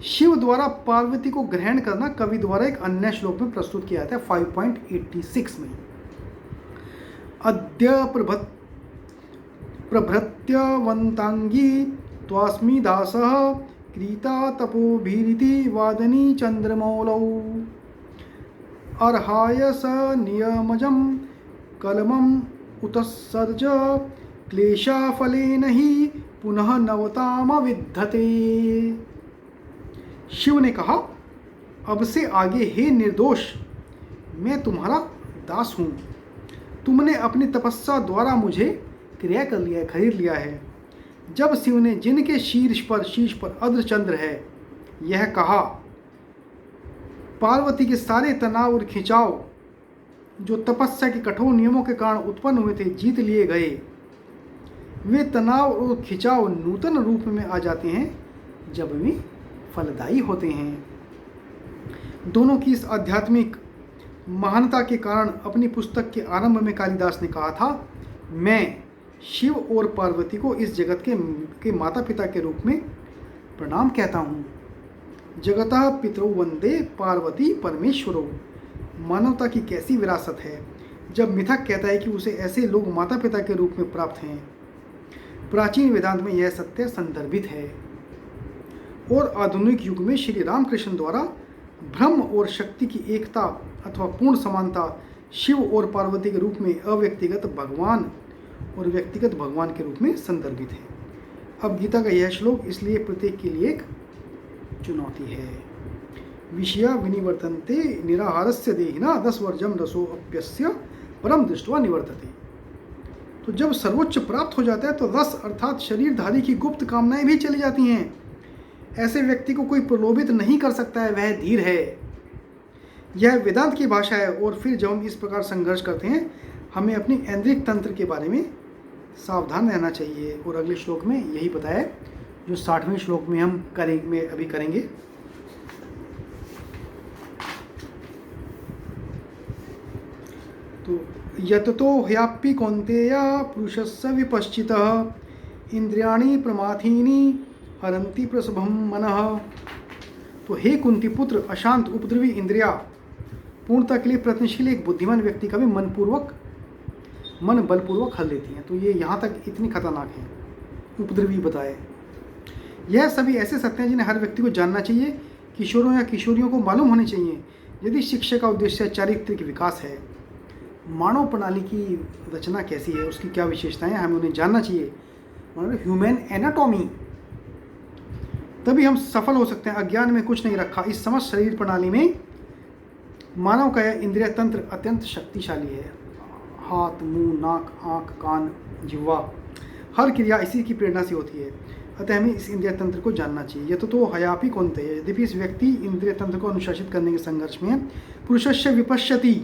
शिव द्वारा पार्वती को ग्रहण करना कवि द्वारा एक अन्य श्लोक में प्रस्तुत किया जाता है 5.86 में। अद्य प्रभृत्यवन्तांगी त्वास्मि दासः क्रीता तपोभिरिति वादनी चंद्रमौलौ अर्हाय स नियमजं कलमं उत्सर्ज क्लेशाफलेन ही पुनः नवताम विद्धते। शिव ने कहा, अब से आगे हे निर्दोष मैं तुम्हारा दास हूँ। तुमने अपनी तपस्या द्वारा मुझे क्रिया कर लिया है, खरीद लिया है। जब शिव ने जिनके शीर्ष पर अर्धचंद्र है यह कहा, पार्वती के सारे तनाव और खिंचाव जो तपस्या के कठोर नियमों के कारण उत्पन्न हुए थे जीत लिए गए। वे तनाव और खिंचाव नूतन रूप में आ जाते हैं जब वे फलदायी होते हैं। दोनों की इस आध्यात्मिक महानता के कारण अपनी पुस्तक के आरंभ में कालिदास ने कहा था, मैं शिव और पार्वती को इस जगत के माता पिता के रूप में प्रणाम कहता हूँ। जगतः पितरौ वंदे पार्वती परमेश्वरो। मानवता की कैसी विरासत है जब मिथक कहता है कि उसे ऐसे लोग माता पिता के रूप में प्राप्त हैं। प्राचीन वेदांत में यह सत्य संदर्भित है और आधुनिक युग में श्री रामकृष्ण द्वारा ब्रह्म और शक्ति की एकता अथवा पूर्ण समानता शिव और पार्वती के रूप में अव्यक्तिगत भगवान और व्यक्तिगत भगवान के रूप में संदर्भित है। अब गीता का यह श्लोक इसलिए प्रत्येक के लिए एक चुनौती है। विषया विनिवर्तन्ते निराहारस्य देहिना 10 वर्जम रसोऽप्यस्य परम दृष्ट्वा निवर्तते। तो जब सर्वोच्च प्राप्त हो जाता है तो रस अर्थात शरीरधारी की गुप्त कामनाएं भी चली जाती हैं। ऐसे व्यक्ति को कोई प्रलोभित नहीं कर सकता है, वह धीर है। यह वेदांत की भाषा है। और फिर जब हम इस प्रकार संघर्ष करते हैं हमें अपनी ऐन्द्रिक तंत्र के बारे में सावधान रहना चाहिए। और अगले श्लोक में यही बताया जो 60वें श्लोक में हम अभी करेंगे। तो यततो ह्यापि कौन्तेय पुरुषस्य विपश्चितः इंद्रियाणि प्रमाथीनि हरन्ति प्रसभं मनः। तो हे कुंती पुत्र, अशांत उपद्रवी इंद्रिया पूर्णता के लिए प्रयत्नशील एक बुद्धिमान व्यक्ति का भी मन बलपूर्वक हल लेती हैं। तो ये यहाँ तक इतनी खतरनाक है, उपद्रवी बताए। यह सभी ऐसे सत्य हैं जिन्हें हर व्यक्ति को जानना चाहिए। किशोरों या किशोरियों को मालूम होने चाहिए। यदि शिक्षा का उद्देश्य चारित्रिक विकास है, मानव प्रणाली की रचना कैसी है, उसकी क्या विशेषताएं हैं, हमें उन्हें जानना चाहिए। मतलब ह्यूमन एनाटॉमी, तभी हम सफल हो सकते हैं। अज्ञान में कुछ नहीं रखा। इस समस्त शरीर प्रणाली में मानव का यह इंद्रिय तंत्र अत्यंत शक्तिशाली है। हाथ, मुंह, नाक, आँख, कान, जिह्वा, हर क्रिया इसी की प्रेरणा से होती है। अतः हमें इस इंद्रिय तंत्र को जानना चाहिए। यह तो हयापि कौन्तेय, यद्यपि इस व्यक्ति इंद्रिय तंत्र को अनुशासित करने के संघर्ष में पुरुषस्य विपश्यति,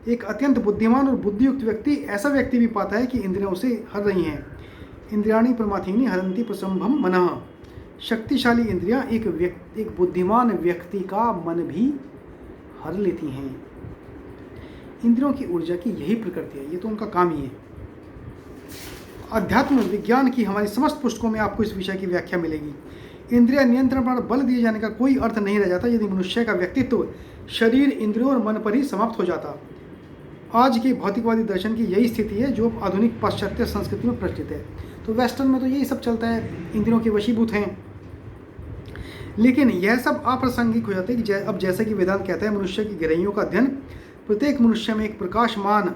एक अत्यंत बुद्धिमान और बुद्धियुक्त व्यक्ति ऐसा व्यक्ति भी पाता है कि इंद्रियां उसे हर रही हैं। इंद्रियाणि प्रमाथीनि हरन्ति प्रसंभम मनः। शक्तिशाली इंद्रियां एक बुद्धिमान व्यक्ति का मन भी हर लेती हैं। इंद्रियों की ऊर्जा की यही प्रकृति है, ये तो उनका काम ही है। अध्यात्म विज्ञान की हमारी समस्त पुस्तकों में आपको इस विषय की व्याख्या मिलेगी। इंद्रिय नियंत्रण पर बल दिए जाने का कोई अर्थ नहीं रह जाता यदि मनुष्य का व्यक्तित्व शरीर, इंद्रियों और मन पर ही समाप्त हो जाता। आज के भौतिकवादी दर्शन की यही स्थिति है जो आधुनिक पाश्चात्य संस्कृति में प्रचलित है। तो वेस्टर्न में तो यही सब चलता है, इंद्रियों के वशीभूत हैं। लेकिन यह सब अप्रासंगिक हो जाता है कि अब जैसा कि वेदांत कहता है, मनुष्य की गहराइयों का अध्ययन प्रत्येक मनुष्य में एक प्रकाशमान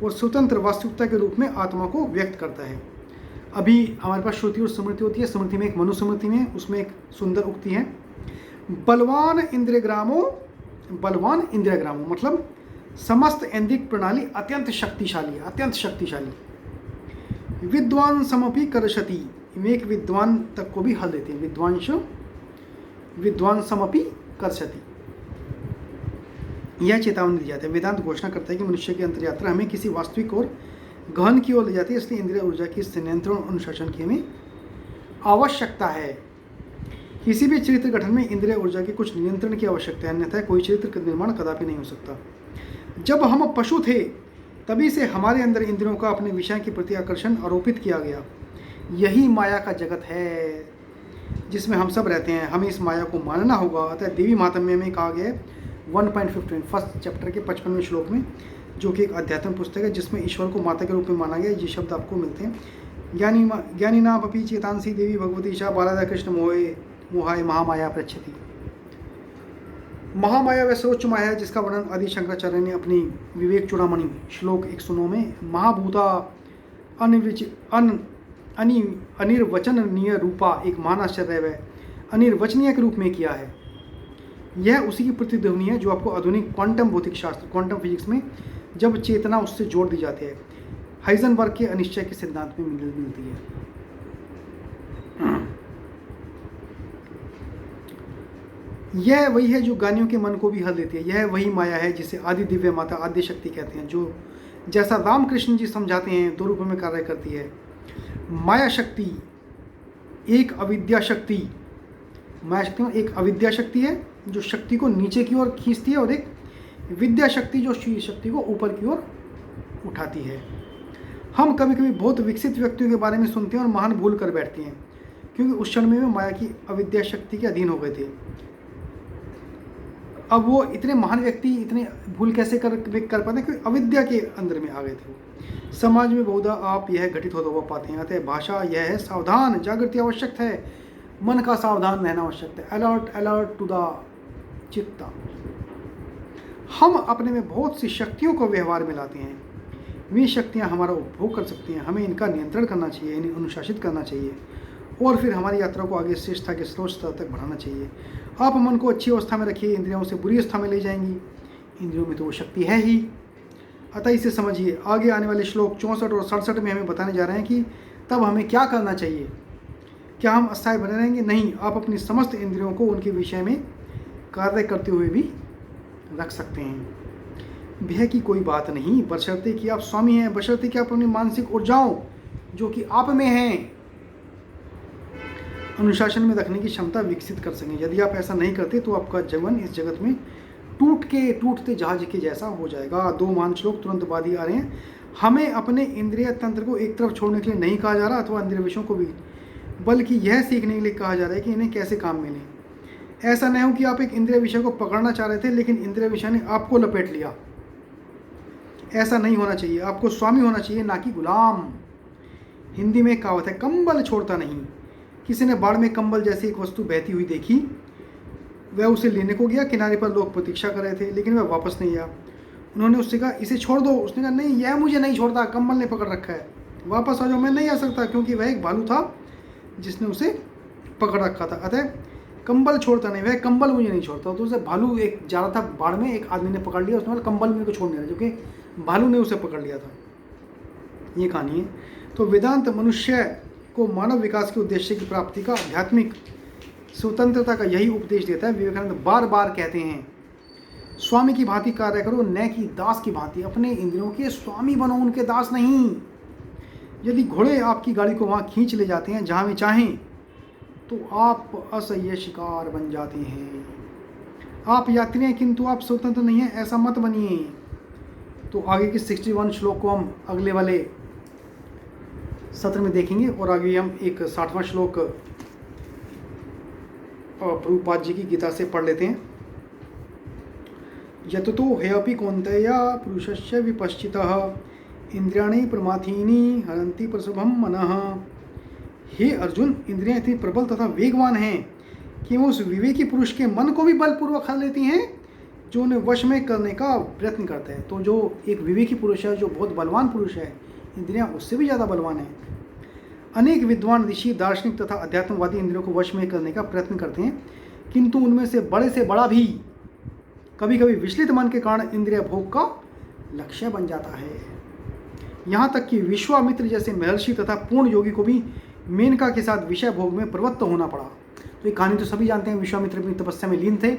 और स्वतंत्र वास्तविकता के रूप में आत्मा को व्यक्त करता है। अभी हमारे पास श्रुति और स्मृति होती है। स्मृति में एक मनुस्मृति में उसमें एक सुंदर उक्ति है, बलवान इंद्रियग्रामो मतलब समस्त इंद्रिक प्रणाली अत्यंत शक्तिशाली है, अत्यंत शक्तिशाली। विद्वान समपि करशति, में एक विद्वान तक को भी हल देते हैं। विद्वान समपि करशति, यह चेतावनी दी जाती है। वेदांत घोषणा करता है कि मनुष्य की अंतर्यात्रा हमें किसी वास्तविक और गहन की ओर ले जाती है। इसलिए इंद्रिय ऊर्जा की नियंत्रण और अनुशासन की हमें आवश्यकता है। किसी भी चरित्र गठन में इंद्रिय ऊर्जा की कुछ नियंत्रण की आवश्यकता है, अन्यथा कोई चरित्र का निर्माण कदापि नहीं हो सकता। जब हम पशु थे तभी से हमारे अंदर इंद्रियों का अपने विषय के प्रति आकर्षण आरोपित किया गया। यही माया का जगत है। जिसमें हम सब रहते हैं, हमें इस माया को मानना होगा। अतः देवी महात्म्य में कहा गया है 1.15 फर्स्ट चैप्टर के 55वें श्लोक में, जो कि एक अध्यात्म पुस्तक है जिसमें ईश्वर को माता के रूप में माना गया। ये शब्द आपको मिलते हैं, ज्ञानी नाम अपी चेतांसी देवी भगवती शाह बालादा कृष्ण मोहाय महामाया प्रच्छति। महामाया वह सर्वोच्च माया है जिसका वर्णन आदि शंकराचार्य ने अपनी विवेक चूड़ामणि श्लोक 109 में महाभूता अनिर्वचनीय रूपा एक महान आश्चर्य वह अनिर्वचनीय के रूप में किया है। यह उसी की प्रतिध्वनि है जो आपको आधुनिक क्वांटम भौतिक शास्त्र क्वांटम फिजिक्स में जब चेतना उससे जोड़ दी जाती है, हाइजेनबर्ग के अनिश्चय के सिद्धांत में मिलती है। यह वही है जो ज्ञानियों के मन को भी हल देती है। यह वही माया है जिसे आदि दिव्य माता आद्य शक्ति कहते हैं, जो जैसा रामकृष्ण जी समझाते हैं 2 रूपों में कार्य करती है। माया शक्ति एक अविद्या शक्ति, माया शक्ति एक अविद्या शक्ति है जो शक्ति को नीचे की ओर खींचती है, और एक विद्या शक्ति जो शक्ति को ऊपर की ओर उठाती है। हम कभी कभी बहुत विकसित व्यक्तियों के बारे में सुनते हैं और महान भूल कर बैठते हैं, क्योंकि उस क्षण में वे माया की अविद्या शक्ति के अधीन हो गए थे। अब वो इतने महान व्यक्ति इतने भूल कैसे कर पाते हैं, क्योंकि अविद्या के अंदर में आ गए थे। समाज में बहुधा आप यह घटित होता हुआ पाते हैं। अतः भाषा यह है सावधान, जागृति आवश्यक है, मन का सावधान रहना आवश्यक है। अलर्ट अलर्ट टू द चित्ता। हम अपने में बहुत सी शक्तियों को व्यवहार में लाते हैं। वे शक्तियाँ हमारा उपभोग कर सकती हैं, हमें इनका नियंत्रण करना चाहिए, इन्हें अनुशासित करना चाहिए, और फिर हमारी यात्रा को आगे श्रेष्ठता के सर्वोच्च स्तर तक बढ़ाना चाहिए। आप मन को अच्छी अवस्था में रखिए, इंद्रियों से बुरी अवस्था में ले जाएंगी। इंद्रियों में तो वो शक्ति है ही। अतः इसे समझिए। आगे आने वाले श्लोक 64 और 67 में हमें बताने जा रहे हैं कि तब हमें क्या करना चाहिए। क्या हम अस्थायी बने रहेंगे? नहीं, आप अपनी समस्त इंद्रियों को उनके विषय में कार्य करते हुए भी रख सकते हैं। भय की कोई बात नहीं, बशर्ते कि आप स्वामी हैं, बशर्ते कि आप अपनी मानसिक ऊर्जाओं जो कि आप में हैं अनुशासन में रखने की क्षमता विकसित कर सकें। यदि आप ऐसा नहीं करते तो आपका जीवन इस जगत में टूटते जहाज के जैसा हो जाएगा। 2 महान श्लोक तुरंत बाद ही आ रहे हैं। हमें अपने इंद्रिय तंत्र को एक तरफ छोड़ने के लिए नहीं कहा जा रहा, अथवा इंद्रिय विषयों को भी, बल्कि यह सीखने के लिए कहा जा रहा है कि इन्हें कैसे काम में लें। ऐसा नहीं हो कि आप एक इंद्रिय विषय को पकड़ना चाह रहे थे लेकिन इंद्रिय विषय ने आपको लपेट लिया। ऐसा नहीं होना चाहिए। आपको स्वामी होना चाहिए, ना कि गुलाम। हिंदी में कहावत है, कंबल छोड़ता नहीं। किसी ने बाढ़ में कंबल जैसी एक वस्तु बहती हुई देखी, वह उसे लेने को गया। किनारे पर लोग प्रतीक्षा कर रहे थे लेकिन वह वापस नहीं आया। उन्होंने उससे कहा, इसे छोड़ दो। उसने कहा, नहीं, यह मुझे नहीं छोड़ता, कंबल ने पकड़ रखा है, वापस आ जाओ। मैं नहीं आ सकता, क्योंकि वह एक भालू था जिसने उसे पकड़ रखा था। अतः कंबल छोड़ता नहीं, वह कंबल मुझे नहीं छोड़ता। तो उसे भालू एक जा रहा था बाढ़ में, एक आदमी ने पकड़ लिया, उसने बोला कंबल मेरे को छोड़ नहीं रहा, जो कि भालू ने उसे पकड़ लिया था। ये कहानी है। तो वेदांत मनुष्य को मानव विकास के उद्देश्य की प्राप्ति का, आध्यात्मिक स्वतंत्रता का यही उपदेश देता है। विवेकानंद बार बार कहते हैं, स्वामी की भांति कार्य करो, न कि दास की भांति। अपने इंद्रियों के स्वामी बनो, उनके दास नहीं। यदि घोड़े आपकी गाड़ी को वहाँ खींच ले जाते हैं जहाँ वे चाहें, तो आप असह्य शिकार बन जाते हैं। आप यात्री हैं किंतु आप स्वतंत्र नहीं हैं, ऐसा मत बनिए। तो आगे के 61 श्लोक को हम अगले वाले सत्र में देखेंगे, और आगे हम एक 60वां श्लोक प्रभुपाद जी की गीता से पढ़ लेते हैं। यततो हेयपि कौन्तेय पुरुषस्य विपश्चितः इंद्रियाणि प्रमाथीनि हरन्ति प्रसभम मनः। हे अर्जुन, इंद्रियां इतनी प्रबल तथा वेगवान हैं कि वो उस विवेकी पुरुष के मन को भी बलपूर्वक हर लेती हैं जो उन्हें वश में करने का प्रयत्न करता है। तो जो एक विवेकी पुरुष है, जो बहुत बलवान पुरुष है, इंद्रियां उससे भी ज़्यादा बलवान हैं। अनेक विद्वान ऋषि, दार्शनिक तथा अध्यात्मवादी इंद्रियों को वश में करने का प्रयत्न करते हैं, किंतु उनमें से बड़ा भी कभी कभी विचलित मन के कारण इंद्रिय भोग का लक्ष्य बन जाता है। यहाँ तक कि विश्वामित्र जैसे महर्षि तथा पूर्ण योगी को भी मेनका के साथ विषय भोग में प्रवृत्त होना पड़ा। तो ये कहानी तो सभी जानते हैं। विश्वामित्र अपनी तपस्या में लीन थे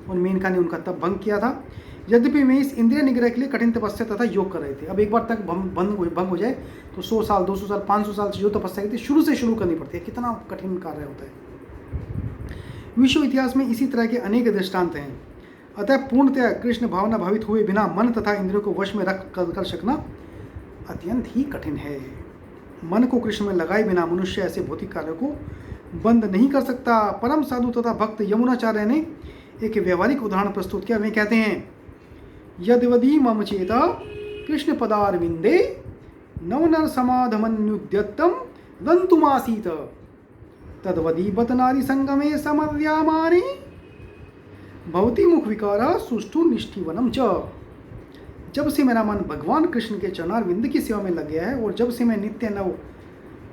और मेनका ने उनका तप भंग किया था। यद्यपि वे इस इंद्रिय निग्रह के लिए कठिन तपस्या तथा योग कर रहे थे। अब एक बार तक भंग हो जाए तो 100 साल, 200 साल, 500 साल से जो तपस्या की थी शुरू से शुरू करनी पड़ती है। कितना कठिन कार्य होता है। विश्व इतिहास में इसी तरह के अनेक दृष्टांत हैं। अतः पूर्णतया कृष्ण भावना भावित हुए बिना मन तथा इंद्रियों को वश में रख कर सकना अत्यंत ही कठिन है। मन को कृष्ण में लगाए बिना मनुष्य ऐसे भौतिक कार्यों को बंद नहीं कर सकता। परम साधु तथा भक्त यमुनाचार्य ने एक व्यवहारिक उदाहरण प्रस्तुत किया। वे कहते हैं, यद्यवधि मम चेता कृष्ण पदारविंदे नवनर समाधमन्युद्यतम दंतुमासीत तद्वदी बत नारी संगमे समव्यामाने भवती मुख विकारा सुष्ठु निष्ठीवनम च। जब से मेरा मन भगवान कृष्ण के चरणारविंद की सेवा में लग गया है और जब से मैं नित्य नव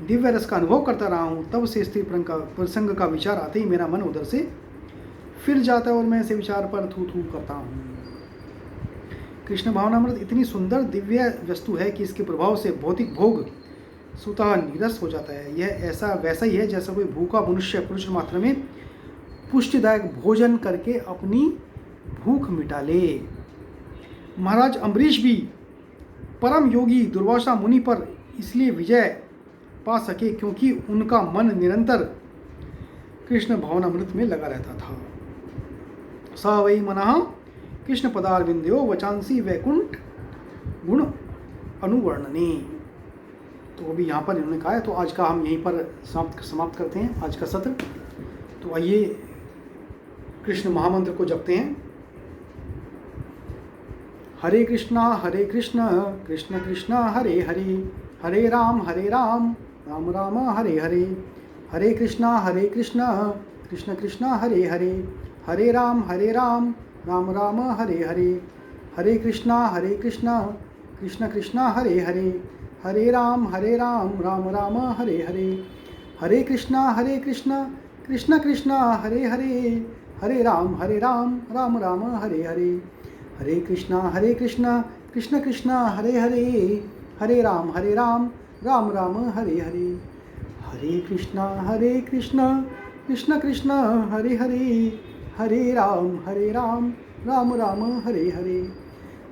दिव्य रस का अनुभव करता रहा हूँ, तब से स्त्री प्रसंग का विचार आते ही मेरा मन उधर से फिर जाता है और मैं ऐसे विचार पर थू थू करता हूँ। कृष्ण भावनामृत इतनी सुंदर दिव्य वस्तु है कि इसके प्रभाव से भौतिक भोग स्वतः निरस हो जाता है। यह ऐसा वैसा ही है जैसा कोई भूखा मनुष्य प्रचुर मात्रा में पुष्टिदायक भोजन करके अपनी भूख मिटा ले। महाराज अम्बरीश भी परम योगी दुर्वासा मुनि पर इसलिए विजय पा सके क्योंकि उनका मन निरंतर कृष्ण भावनामृत में लगा रहता था। स वै मनः कृष्ण पदारविंदो वचांसी वैकुंठ गुण अनुवर्णने। तो अभी यहाँ पर इन्होंने कहा है, तो आज का हम यहीं पर समाप्त करते हैं आज का सत्र। तो आइए कृष्ण महामंत्र को जपते हैं। हरे कृष्णा कृष्ण कृष्ण हरे हरे, हरे राम राम राम हरे हरे, हरे कृष्णा कृष्ण कृष्ण हरे हरे, हरे राम राम राम हरे हरे, हरे कृष्णा कृष्ण कृष्ण हरे हरे, हरे राम राम राम हरे हरे, हरे कृष्णा कृष्ण कृष्ण हरे हरे, हरे राम राम राम हरे हरे, हरे कृष्णा कृष्ण कृष्ण हरे हरे, हरे राम राम राम हरे हरे, हरे कृष्णा कृष्ण कृष्ण हरे हरे, हरे राम राम राम हरे हरे,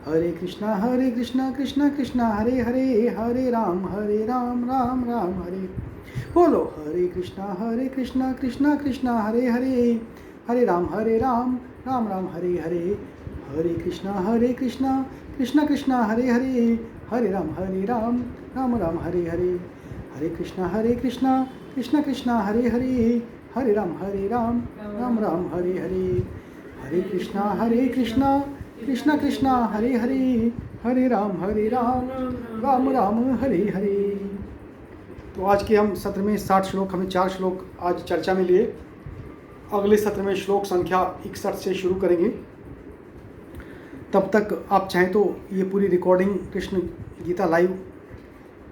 हरे कृष्णा कृष्ण कृष्ण हरे हरे, हरे राम राम राम हरे। बोलो हरे कृष्णा कृष्ण कृष्ण हरे हरे, हरे राम राम राम हरे हरे, हरे कृष्णा कृष्ण कृष्ण हरे हरे, हरे राम राम राम हरे हरे, हरे कृष्णा कृष्ण कृष्ण हरे हरे, हरे राम राम राम हरे हरे, हरे कृष्णा कृष्ण कृष्ण हरे हरे, हरे राम राम राम हरे हरे। तो आज के हम सत्र में 60 श्लोक, हमें 4 श्लोक आज चर्चा में लिए। अगले सत्र में श्लोक संख्या 61 से शुरू करेंगे। तब तक आप चाहें तो ये पूरी recording Krishna Gita live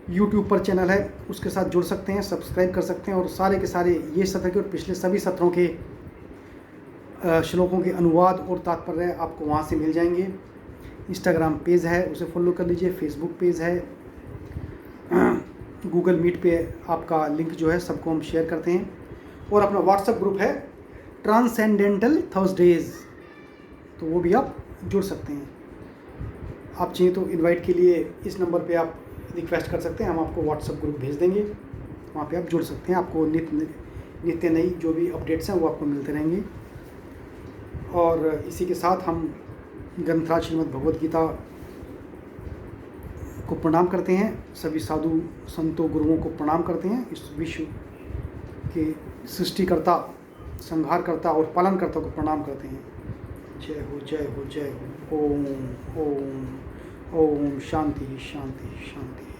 YouTube पर चैनल है, उसके साथ जुड़ सकते हैं, सब्सक्राइब कर सकते हैं और सारे के सारे ये सत्र के और पिछले सभी सत्रों के श्लोकों के अनुवाद और तात्पर्य आपको वहाँ से मिल जाएंगे। इंस्टाग्राम पेज है, उसे फॉलो कर लीजिए। फेसबुक पेज है, गूगल मीट पे आपका लिंक जो है सबको हम शेयर करते हैं, और अपना व्हाट्सएप ग्रुप है ट्रांसेंडेंटल थर्सडेज, तो वो भी आप जुड़ सकते हैं। आप चाहिए तो इनवाइट के लिए इस नंबर पे आप रिक्वेस्ट कर सकते हैं, हम आपको व्हाट्सएप ग्रुप भेज देंगे, वहाँ पे आप जुड़ सकते हैं। आपको नित्य नई जो भी अपडेट्स हैं वो आपको मिलते रहेंगे। और इसी के साथ हम ग्रंथराज श्रीमद् भगवद गीता को प्रणाम करते हैं, सभी साधु संतों गुरुओं को प्रणाम करते हैं, इस विश्व के सृष्टिकर्ता, संहारकर्ता और पालनकर्ता को प्रणाम करते हैं। जय हो जय हो जय हो। ओम ओम ओम शांति शांति शांति।